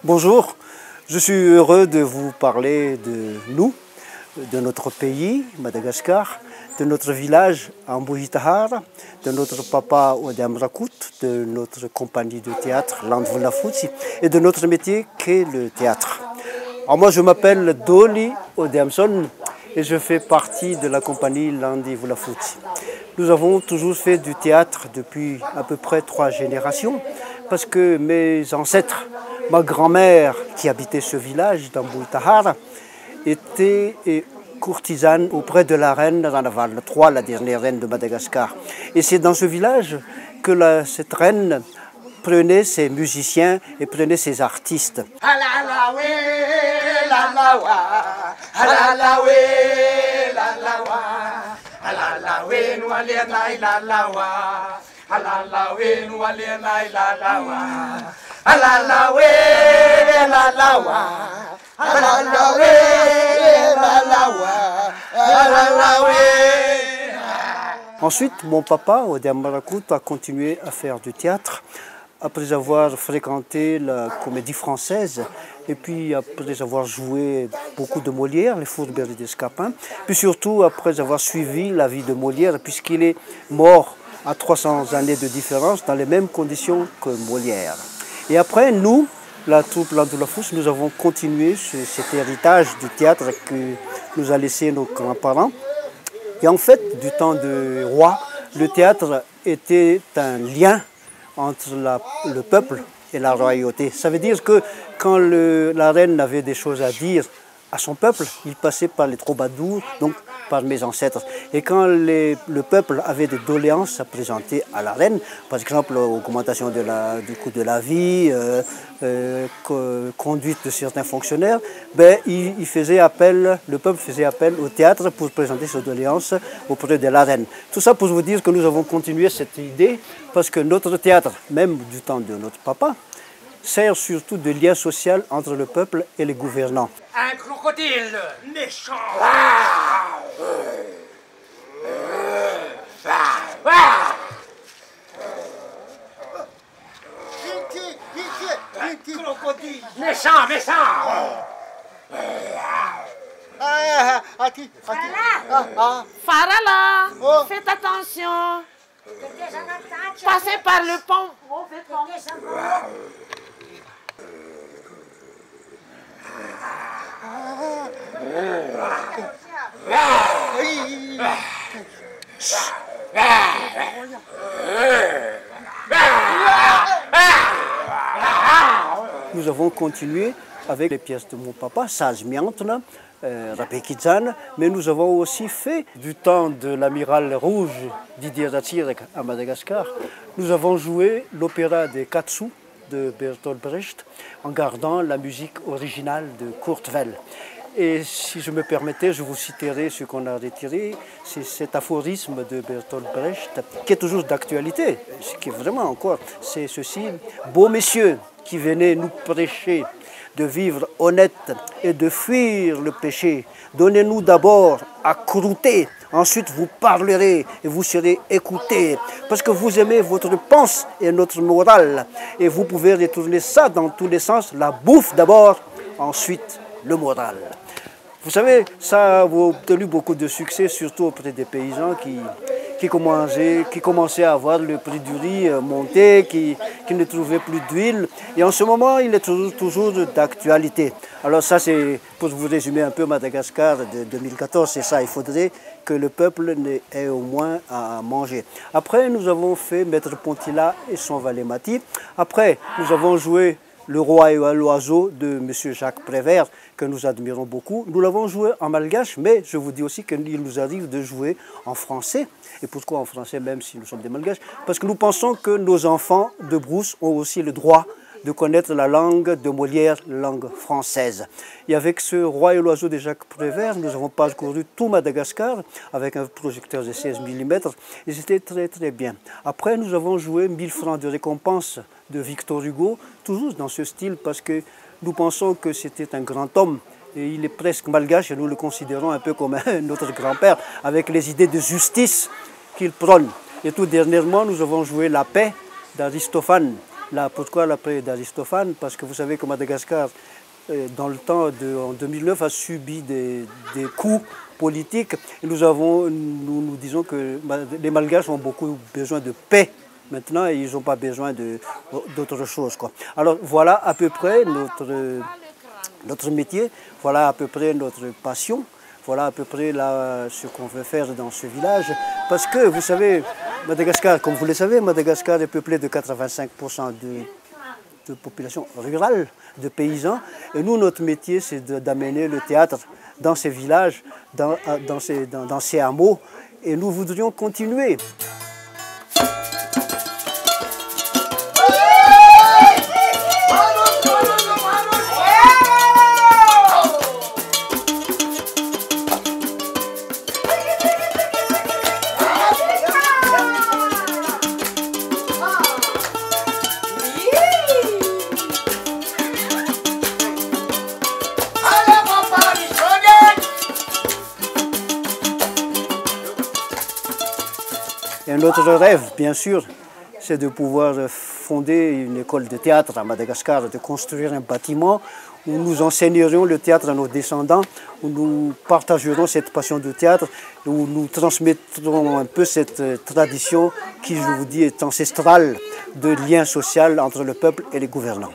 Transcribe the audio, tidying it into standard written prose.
Bonjour, je suis heureux de vous parler de nous, de notre pays, Madagascar, de notre village Ambouhitahara, de notre papa Odem Rakout, de notre compagnie de théâtre Landvulafoutsi et de notre métier qu'est le théâtre. Alors moi je m'appelle Doli Odemson et je fais partie de la compagnie Landvulafoutsi. Nous avons toujours fait du théâtre depuis à peu près 3 générations parce que mes ancêtres, ma grand-mère qui habitait ce village d'Ambouhitahara était courtisane auprès de la reine Ranaval III, la dernière reine de Madagascar. Et c'est dans ce village que cette reine prenait ses musiciens et prenait ses artistes. Ensuite, mon papa, Odem Rakout, a continué à faire du théâtre après avoir fréquenté la comédie française et puis après avoir joué beaucoup de Molière, les Fourberies des Scapins, puis surtout après avoir suivi la vie de Molière puisqu'il est mort à 300 années de différence dans les mêmes conditions que Molière. Et après, nous, la troupe Landvulafoutsi, nous avons continué cet héritage du théâtre que nous a laissé nos grands-parents. Et en fait, du temps de roi, le théâtre était un lien entre le peuple et la royauté. Ça veut dire que quand la reine avait des choses à dire à son peuple, il passait par les troubadours, donc par mes ancêtres. Et quand le peuple avait des doléances à présenter à la reine, par exemple augmentation du coût de la vie, conduite de certains fonctionnaires, ben, le peuple faisait appel au théâtre pour présenter ses doléances auprès de la reine. Tout ça pour vous dire que nous avons continué cette idée parce que notre théâtre, même du temps de notre papa, sert surtout de lien social entre le peuple et les gouvernants. Un crocodile méchant. Crocodile méchant, méchant. Farala, faites attention. Passez par le pont. Nous avons continué avec les pièces de mon papa, Sajmiantna, Rapekizan, mais nous avons aussi fait du temps de l'amiral rouge Didier Ratsirek à Madagascar. Nous avons joué l'opéra des Katsu de Bertolt Brecht en gardant la musique originale de Kurt Weill. Et si je me permettais, je vous citerai ce qu'on a retiré, c'est cet aphorisme de Bertolt Brecht qui est toujours d'actualité, ce qui est vraiment encore, c'est ceci: beaux messieurs qui venaient nous prêcher de vivre honnête et de fuir le péché, donnez-nous d'abord à croûter, ensuite vous parlerez et vous serez écoutés, parce que vous aimez votre pensée et notre morale, et vous pouvez retourner ça dans tous les sens, la bouffe d'abord, ensuite le moral. Vous savez, ça a obtenu beaucoup de succès, surtout auprès des paysans qui commençaient à avoir le prix du riz monté, qui ne trouvaient plus d'huile. Et en ce moment, il est toujours d'actualité. Alors ça, c'est pour vous résumer un peu Madagascar de 2014, c'est ça. Il faudrait que le peuple ait au moins à manger. Après, nous avons fait Maître Pontilla et son valet Mati. Après, nous avons joué Le Roi et l'Oiseau de M. Jacques Prévert, que nous admirons beaucoup. Nous l'avons joué en malgache, mais je vous dis aussi qu'il nous arrive de jouer en français. Et pourquoi en français, même si nous sommes des malgaches? Parce que nous pensons que nos enfants de brousse ont aussi le droit de connaître la langue de Molière, la langue française. Et avec ce Roi et l'Oiseau de Jacques Prévert, nous avons parcouru tout Madagascar avec un projecteur de 16 mm et c'était très très bien. Après, nous avons joué 1000 francs de récompense de Victor Hugo, toujours dans ce style parce que nous pensons que c'était un grand homme et il est presque malgache et nous le considérons un peu comme notre grand-père avec les idées de justice qu'il prône. Et tout dernièrement, nous avons joué La paix d'Aristophane Là, pourquoi la paix d'Aristophane? Parce que vous savez que Madagascar, dans le temps, en 2009, a subi des coups politiques. Et nous disons que les Malgaches ont beaucoup besoin de paix maintenant et ils n'ont pas besoin d'autre chose, quoi. Alors voilà à peu près notre métier, voilà à peu près notre passion, voilà à peu près là, ce qu'on veut faire dans ce village. Parce que vous savez, Madagascar, comme vous le savez, Madagascar est peuplé de 85% de population rurale, de paysans. Et nous, notre métier, c'est d'amener le théâtre dans ces villages, dans ces hameaux. Et nous voudrions continuer. Et notre rêve, bien sûr, c'est de pouvoir fonder une école de théâtre à Madagascar, de construire un bâtiment où nous enseignerions le théâtre à nos descendants, où nous partagerons cette passion du théâtre, où nous transmettrons un peu cette tradition qui, je vous dis, est ancestrale de lien social entre le peuple et les gouvernants.